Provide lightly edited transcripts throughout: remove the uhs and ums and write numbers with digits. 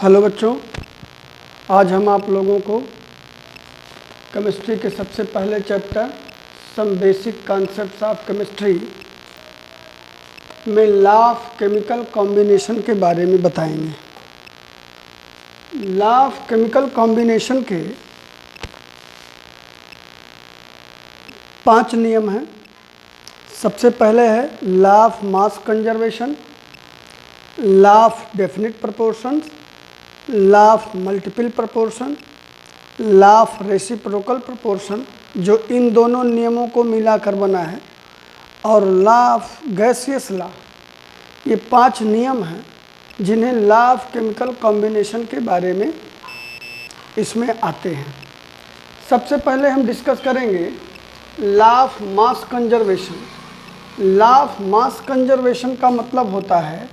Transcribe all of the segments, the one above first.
Hello बच्चों, आज हम आप लोगों को केमिस्ट्री के सबसे पहले chapter some basic concepts of chemistry में लॉ ऑफ केमिकल कॉम्बिनेशन के बारे में बताएंगे। लॉ ऑफ केमिकल कॉम्बिनेशन के 5 नियम हैं। सबसे पहले है law of mass conservation, law of definite proportions, law of multiple proportion, law of reciprocal proportion, जो इन दोनों नियमों को मिलाकर बना है, और लॉ ऑफ गैसियस लॉ। ये 5 नियम हैं जिन्हें लॉ ऑफ केमिकल कॉम्बिनेशन के बारे में इसमें आते हैं। सबसे पहले हम डिस्कस करेंगे law of mass conservation. Law of mass conservation का मतलब होता है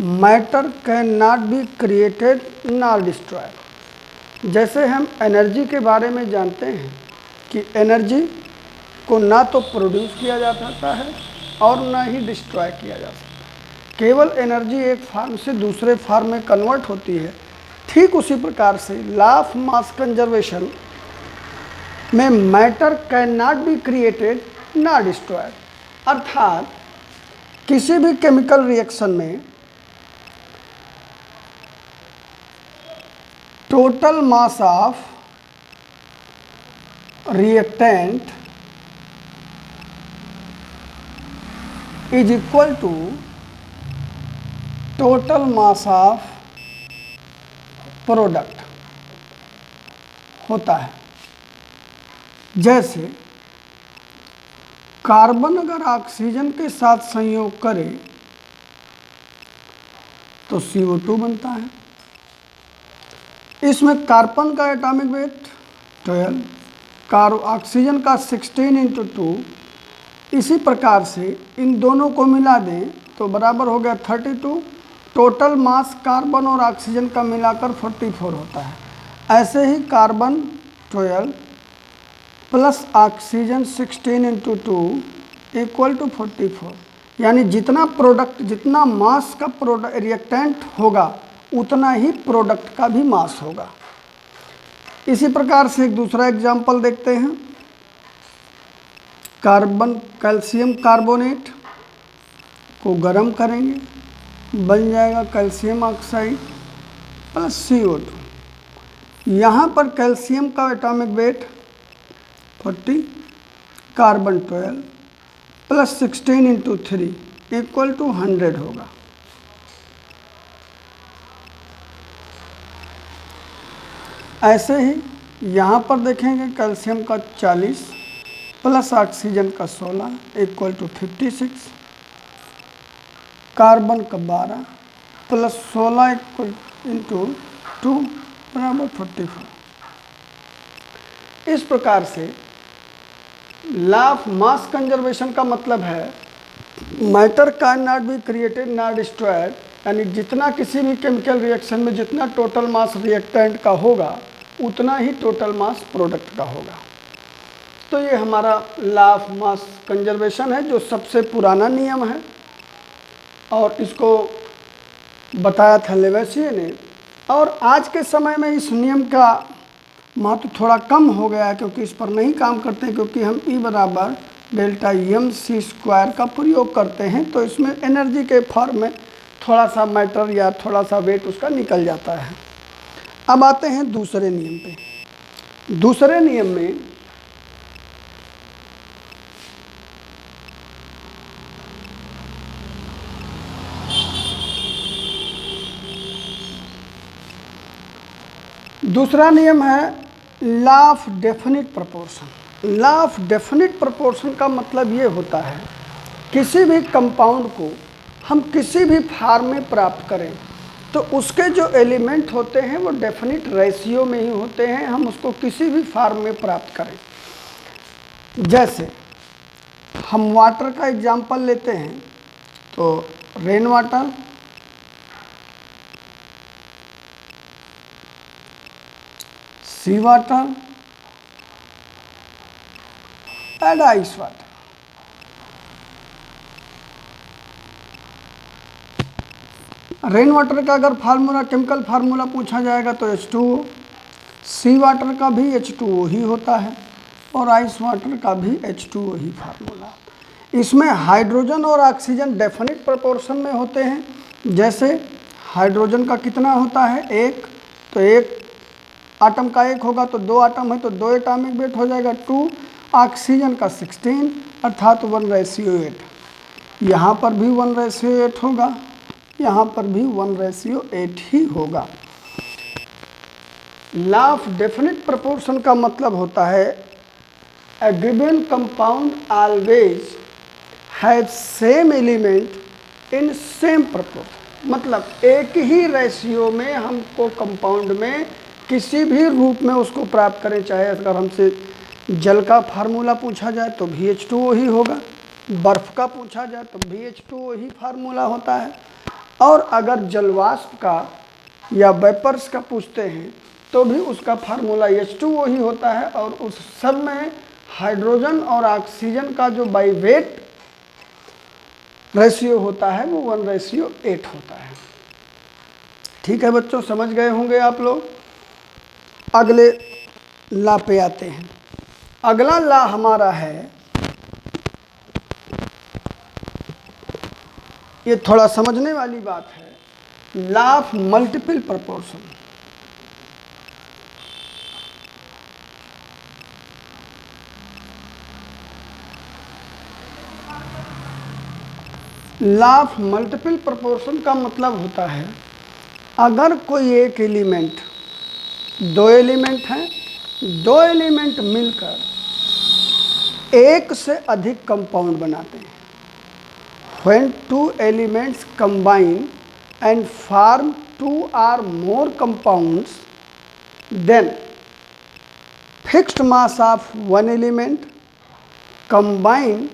matter can not be created nor destroyed. जैसे हम एनर्जी के बारे में जानते हैं कि एनर्जी को ना तो प्रोड्यूस किया जा सकता है और ना ही डिस्ट्रॉय किया जा सकता। केवल एनर्जी एक फॉर्म से दूसरे फॉर्म में कन्वर्ट होती है। ठीक उसी प्रकार से लॉ ऑफ मास कंजर्वेशन में matter can not be created nor destroyed, अर्थात किसी भी केमिकल रिएक्शन में total mass of reactant is equal to total mass of product होता है। जैसे कार्बन अगर ऑक्सीजन के साथ संयोग करे तो CO2 बनता है। इसमें कार्बन का एटॉमिक वेट 12, ऑक्सीजन का 16 × 2। इसी प्रकार से इन दोनों को मिला दें तो बराबर हो गया 32। टोटल मास कार्बन और ऑक्सीजन का मिलाकर 44 होता है। ऐसे ही carbon 12 plus oxygen 16 × 2 equal to 44। यानी जितना प्रोडक्ट, जितना मास का प्रोडक्ट रिएक्टेंट होगा उतना ही प्रोडक्ट का भी मास होगा। इसी प्रकार से एक दूसरा एग्जांपल देखते हैं। कैल्शियम कार्बोनेट को गर्म करेंगे, बन जाएगा कैल्शियम ऑक्साइड प्लस CO2। यहाँ पर कैल्शियम का atomic weight 40, carbon 12 plus 16 × 3 equal to 100 होगा। ऐसे ही यहाँ पर देखेंगे कैल्शियम का 40 प्लस ऑक्सीजन का 16 इक्वल टू 56, कार्बन का 12 प्लस 16 इक्वल इंटू 2 बराबर 44। इस प्रकार से लॉ ऑफ मास कंजर्वेशन का मतलब है matter can not be created not destroyed, यानी जितना किसी भी केमिकल रिएक्शन में जितना टोटल मास रिएक्टेंट का होगा उतना ही टोटल मास प्रोडक्ट का होगा। तो ये हमारा लॉ ऑफ मास कंजर्वेशन है जो सबसे पुराना नियम है और इसको बताया था लेवेसिए ने। और आज के समय में इस नियम का महत्व थोड़ा कम हो गया है क्योंकि इस पर नहीं काम करते हैं, क्योंकि हम E बराबर डेल्टा mc² का प्रयोग करते हैं। तो इसमें एनर्जी के फॉर्म में थोड़ा सा मैटर या थोड़ा सा वेट उसका निकल जाता है। अब आते हैं दूसरे नियम पे। दूसरे नियम में दूसरा नियम है law of definite proportion. Law of definite proportion का मतलब ये होता है किसी भी कंपाउंड को हम किसी भी फॉर्म में प्राप्त करें तो उसके जो एलिमेंट होते हैं वो डेफिनिट रेशियो में ही होते हैं। हम उसको किसी भी फॉर्म में प्राप्त करें। जैसे हम वाटर का एग्जांपल लेते हैं तो rain water, sea water and ice water. Rain water का अगर फार्मूला, केमिकल फार्मूला पूछा जाएगा तो H2O, सी वाटर का भी H2O ही होता है और आइस वाटर का भी H2O ही फार्मूला। इसमें हाइड्रोजन और ऑक्सीजन डेफिनेट प्रोपोर्शन में होते हैं। जैसे हाइड्रोजन का कितना होता है, एक, तो एक आटम का एक होगा तो दो आटम है तो दो एटॉमिक वेट हो जाएगा 2। ऑक्सीजन का 16 अर्थात 1:8। यहाँ पर भी 1:8 होगा, यहाँ पर भी 1:8 ही होगा। लॉ ऑफ डेफिनेट प्रोपोर्शन का मतलब होता है a given compound always has same element in same proportion। मतलब एक ही रेशियो में हमको कंपाउंड में किसी भी रूप में उसको प्राप्त करें, चाहे अगर हमसे जल का फार्मूला पूछा जाए तो भी H2O ही होगा, बर्फ़ का पूछा जाए तो भी H2O ही फार्मूला होता है, और अगर जलवाष्प का या वेपर्स का पूछते हैं तो भी उसका फार्मूला H2O ही होता है। और उस सब में हाइड्रोजन और ऑक्सीजन का जो बाई वेट रेशियो होता है वो 1:8 होता है। ठीक है बच्चों, समझ गए होंगे आप लोग। अगले लॉ पे आते हैं। अगला लॉ हमारा है, ये थोड़ा समझने वाली बात है, law of multiple proportion. Law of multiple proportion का मतलब होता है अगर कोई एक एलिमेंट, दो एलिमेंट हैं, दो एलिमेंट मिलकर एक से अधिक कंपाउंड बनाते हैं। When two elements combine and form two or more compounds, then fixed mass of one element combine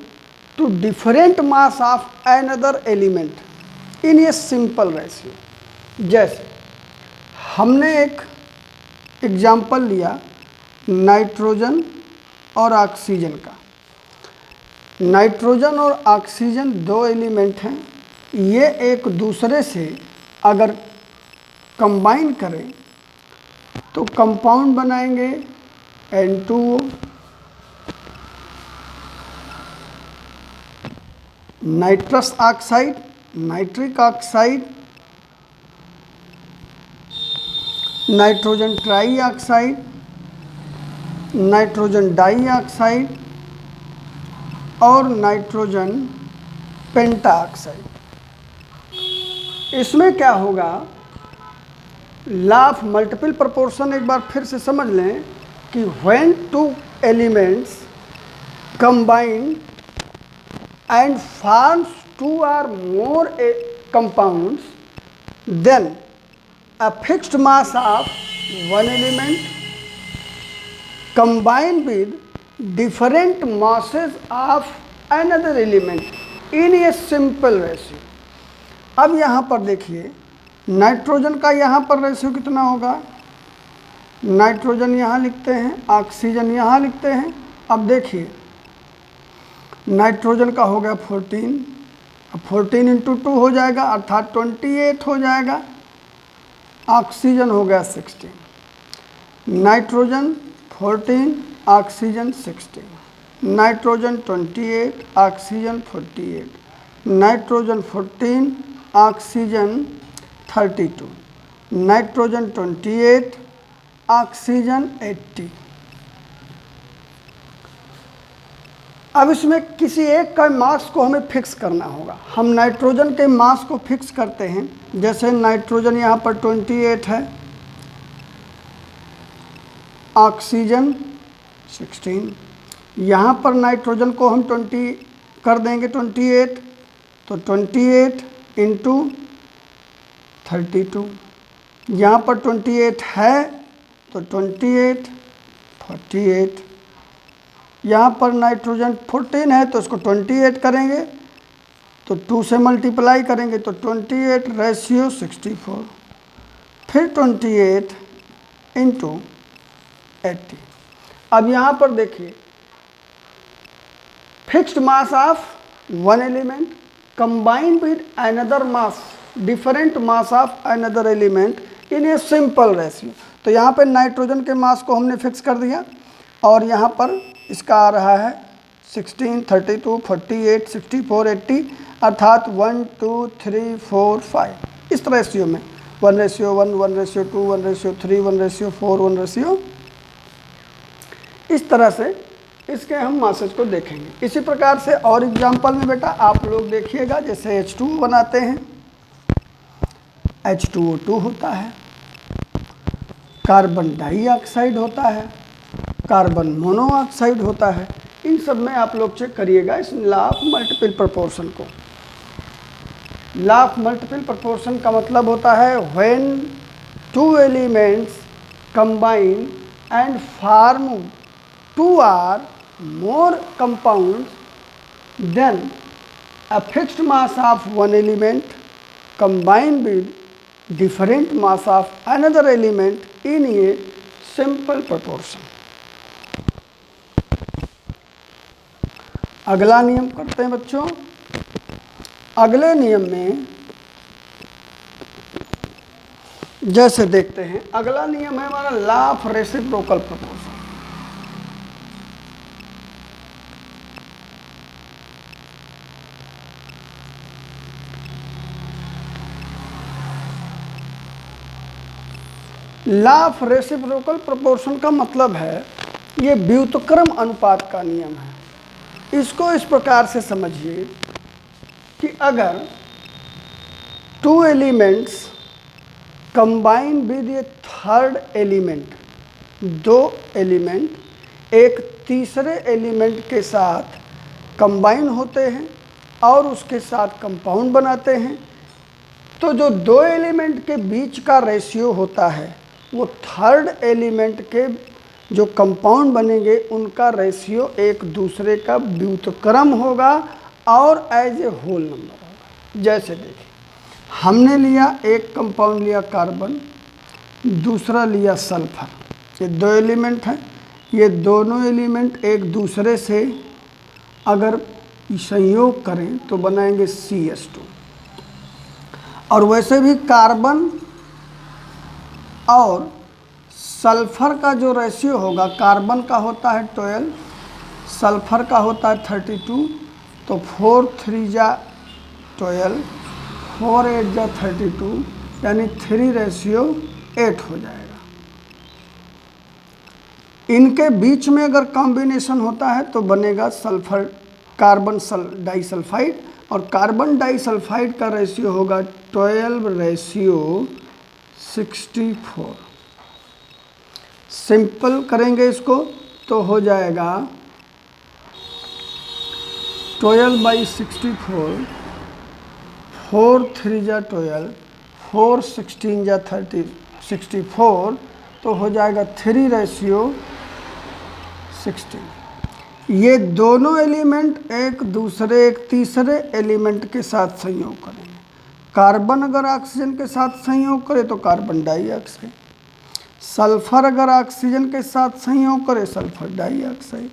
to different mass of another element in a simple ratio। जैसे हमने एक एग्जाम्पल लिया नाइट्रोजन और ऑक्सीजन का। Nitrogen और oxygen दो element हैं, ये एक दूसरे से अगर कंबाइन करें तो कंपाउंड बनाएंगे N2O, nitrous oxide, nitric oxide, nitrogen trioxide, nitrogen dioxide और नाइट्रोजन पेंटा ऑक्साइड। इसमें क्या होगा, लॉ ऑफ मल्टीपल प्रोपोर्शन एक बार फिर से समझ लें कि when two elements combine and forms two or more compounds, then a fixed mass of one element combined with different masses of another element in a simple ratio। अब यहाँ पर देखिए नाइट्रोजन का यहाँ पर रेशियो कितना होगा, नाइट्रोजन यहाँ लिखते हैं, ऑक्सीजन यहाँ लिखते हैं। अब देखिए नाइट्रोजन का हो गया 14, अब 14 × 2 हो जाएगा अर्थात 28 हो जाएगा। ऑक्सीजन हो गया 16, nitrogen 14, oxygen 16, nitrogen 28, oxygen 48, nitrogen 14, oxygen 32, nitrogen 28, oxygen 80। अब इसमें किसी एक का मास को हमें फिक्स करना होगा। हम नाइट्रोजन के मास को फिक्स करते हैं, जैसे नाइट्रोजन यहाँ पर 28 है, ऑक्सीजन 16, यहाँ पर नाइट्रोजन को हम 20 कर देंगे 28, तो 28 × 32, यहाँ पर 28 है तो 28, 48, यहाँ पर नाइट्रोजन 14 है तो इसको 28 करेंगे तो 2 से मल्टीप्लाई करेंगे तो 28:64, फिर 28 × 80। अब यहाँ पर देखिए fixed mass of one element combined with another mass, different mass of another element in a simple ratio. तो यहाँ पे नाइट्रोजन के मास को हमने फिक्स कर दिया और यहाँ पर इसका आ रहा है 16, 32, 48, 64, 80 अर्थात 1, 2, 3, 4, 5 इस रेशियो में 1:1, 1:2, 1:3, 1:4, 1:, इस तरह से इसके हम मासेज को देखेंगे। इसी प्रकार से और एग्जाम्पल में बेटा आप लोग देखिएगा, जैसे H2 बनाते हैं, H2O2 होता है, कार्बन डाइऑक्साइड होता है, कार्बन मोनोऑक्साइड होता है। इन सब में आप लोग चेक करिएगा इस लॉ ऑफ मल्टीपल प्रोपोर्शन को। लॉ ऑफ मल्टीपल प्रोपोर्शन का मतलब होता है when two elements combine and form 2 or more compounds, then a fixed mass of one element combined with different mass of another element in a simple proportion। अगला नियम करते हैं बच्चों। अगले नियम में जैसे देखते हैं, अगला नियम है हमारा law of reciprocal proportion. Law of reciprocal proportion का मतलब है ये व्युत्क्रम अनुपात का नियम है। इसको इस प्रकार से समझिए कि अगर 2 elements combine with A third element, 2 element एक तीसरे एलिमेंट के साथ कंबाइन होते हैं और उसके साथ कंपाउंड बनाते हैं, तो जो 2 एलिमेंट के बीच का रेशियो होता है वो थर्ड एलिमेंट के जो कंपाउंड बनेंगे उनका रेशियो एक दूसरे का व्युत्क्रम होगा और एज ए होल नंबर होगा। जैसे देखिए, हमने लिया एक कंपाउंड लिया कार्बन, दूसरा लिया सल्फर। ये 2 एलिमेंट हैं, ये दोनों एलिमेंट एक दूसरे से अगर संयोग करें तो बनाएंगे CH2। और वैसे भी कार्बन और सल्फर का जो रेशियो होगा, कार्बन का होता है 12, सल्फर का होता है 32, तो 4 3 जा 12, 4 8 जा 32, यानी 3:8 हो जाएगा। इनके बीच में अगर कॉम्बिनेशन होता है तो बनेगा सल्फर कार्बन डाइसल्फाइड, और कार्बन डाइसल्फाइड का रेशियो होगा 12:64। सिंपल करेंगे इसको तो हो जाएगा 12/64, 4 3 जा 12, 4 16 जा 30, 64, तो हो जाएगा 3:16। ये दोनों एलिमेंट एक तीसरे एलिमेंट के साथ संयोग करेंगे। कार्बन अगर ऑक्सीजन के साथ संयोग करे तो कार्बन डाइऑक्साइड, सल्फर अगर ऑक्सीजन के साथ संयोग करे सल्फर डाइऑक्साइड।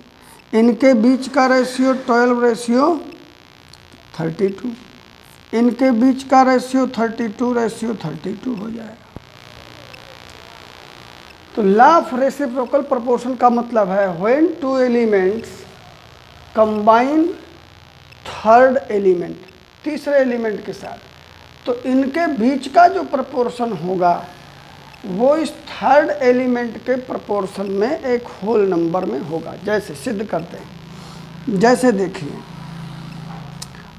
इनके बीच का रेशियो 12:32, इनके बीच का रेशियो 32:32 हो जाएगा। तो लॉ ऑफ रेसिप्रोकल प्रोपोर्शन का मतलब है when 2 elements combine third element, तीसरे एलिमेंट के साथ, तो इनके बीच का जो प्रोपोर्शन होगा वो इस थर्ड एलिमेंट के प्रोपोर्शन में एक होल नंबर में होगा। जैसे सिद्ध करते हैं, जैसे देखिए,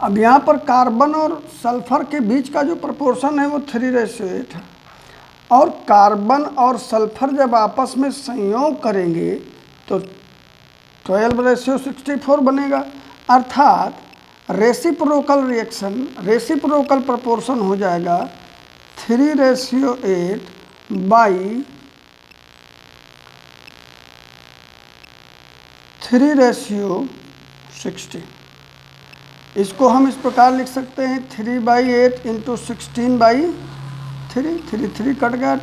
अब यहाँ पर कार्बन और सल्फर के बीच का जो प्रोपोर्शन है वो 3:8 है, और कार्बन और सल्फर जब आपस में संयोग करेंगे तो 12:64 बनेगा। अर्थात रेसिप्रोकल रिएक्शन, रेसिप्रोकल प्रोपोर्शन हो जाएगा 3:8/3:16। इसको हम इस प्रकार लिख सकते हैं 3/8 × 16/3, 3 कट गया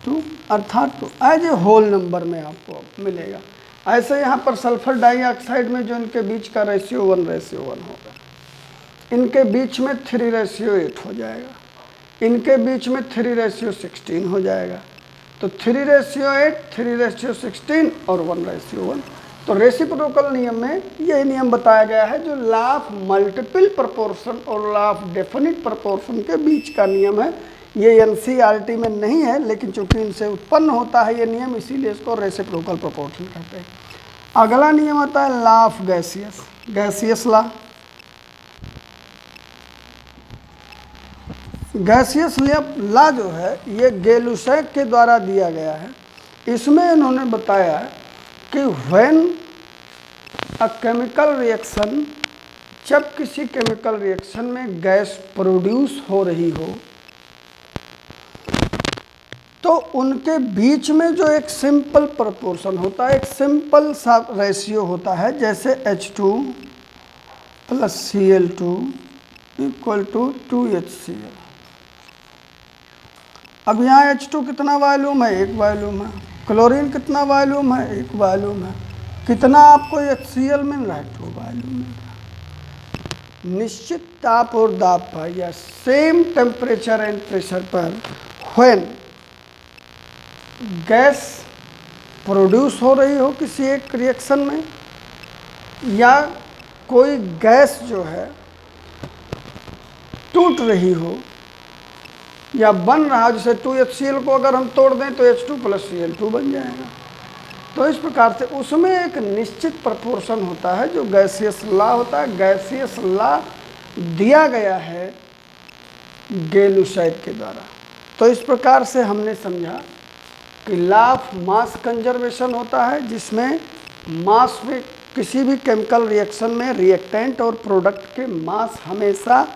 2, अर्थात तो एज ए होल नंबर में आपको मिलेगा। ऐसे यहाँ पर सल्फर डाइऑक्साइड में जो इनके बीच का रेशियो 1:1 होगा। इनके बीच में 3:8 हो जाएगा, इनके बीच में 3:16 हो जाएगा। तो 3:8, 3:16 और 1:1। तो रेसिप्रोकल नियम में यही नियम बताया गया है जो लॉ ऑफ मल्टीपल प्रोपोर्शन और लॉ ऑफ डेफिनिट प्रोपोर्शन के बीच का नियम है। ये एनसीईआरटी में नहीं है, लेकिन चूंकि इनसे उत्पन्न होता है ये नियम, इसीलिए इसको रेसिप्रोकल प्रोपोर्शन कहते हैं। अगला नियम आता है law of gaseous, gaseous law. Gaseous law जो है ये गै-लुसैक के द्वारा दिया गया है। इसमें इन्होंने बताया कि व्हेन अ केमिकल रिएक्शन, जब किसी केमिकल रिएक्शन में गैस प्रोड्यूस हो रही हो तो उनके बीच में जो एक सिंपल प्रोपोर्शन होता है, एक सिंपल सा रेशियो होता है, जैसे H2 + Cl2 = 2HCl। अब यहाँ H2 कितना वॉल्यूम है? 1 वॉल्यूम है। क्लोरीन कितना वॉल्यूम है? 1 वॉल्यूम है। कितना आपको HCl मिल रहा है? 2 वॉल्यूम मिल रहा है। निश्चित ताप और दाब पर या सेम टेम्परेचर एंड प्रेशर पर व्हेन गैस प्रोड्यूस हो रही हो किसी एक रिएक्शन में, या कोई गैस जो है टूट रही हो या बन रहा हो, जैसे 2HCl को अगर हम तोड़ दें तो H2 + Cl2 बन जाएगा। तो इस प्रकार से उसमें एक निश्चित प्रोपोर्शन होता है जो गैसियस लॉ होता है। गैसियस लॉ दिया गया है गै-लुसैक के द्वारा। तो इस प्रकार से हमने समझा कि लॉ ऑफ मास कंजर्वेशन होता है, जिसमें मास में किसी भी केमिकल रिएक्शन में रिएक्टेंट और प्रोडक्ट के मास हमेशा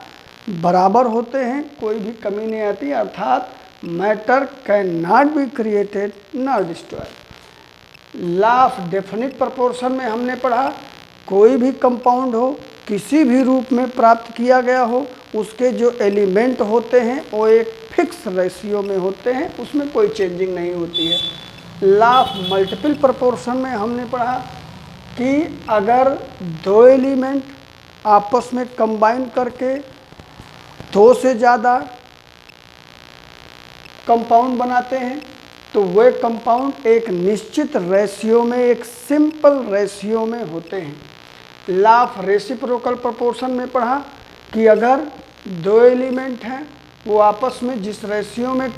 बराबर होते हैं, कोई भी कमी नहीं आती, अर्थात matter can not be created not destroyed. Law of definite proportion में हमने पढ़ा कोई भी कंपाउंड हो, किसी भी रूप में प्राप्त किया गया हो, उसके जो एलिमेंट होते हैं वो एक फिक्स रेशियो में होते हैं, उसमें कोई चेंजिंग नहीं होती है। लॉ ऑफ मल्टीपल प्रोपोर्शन में हमने पढ़ा कि अगर 2 एलिमेंट आपस में कंबाइन करके 2 से ज़्यादा कंपाउंड बनाते हैं तो वे कंपाउंड एक निश्चित रेशियो में, एक सिंपल रेशियो में होते हैं। लॉ ऑफ रेसिप्रोकल प्रोपोर्शन में पढ़ा कि अगर 2 एलिमेंट हैं वो आपस में जिस रेशियो में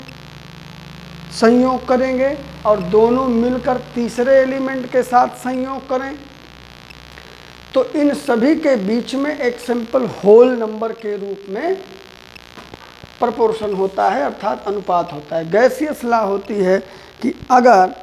संयोग करेंगे और दोनों मिलकर तीसरे एलिमेंट के साथ संयोग करें तो इन सभी के बीच में एक सिंपल होल नंबर के रूप में प्रोपोर्शन होता है, अर्थात अनुपात होता है। गैसियस लॉ होती है कि अगर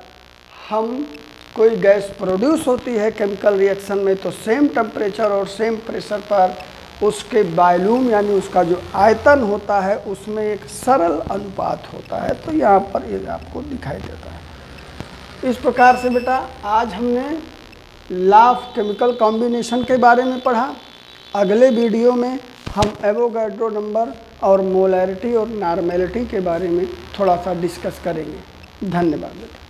हम कोई गैस प्रोड्यूस होती है केमिकल रिएक्शन में तो सेम टेम्परेचर और सेम प्रेशर पर उसके वॉल्यूम यानी उसका जो आयतन होता है उसमें एक सरल अनुपात होता है। तो यहाँ पर ये आपको दिखाई देता है। इस प्रकार से बेटा आज हमने लॉ ऑफ केमिकल कॉम्बिनेशन के बारे में पढ़ा। अगले वीडियो में हम एवोगाड्रो नंबर और मोलैरिटी और नॉर्मेलिटी के बारे में थोड़ा सा डिस्कस करेंगे। धन्यवाद बेटा।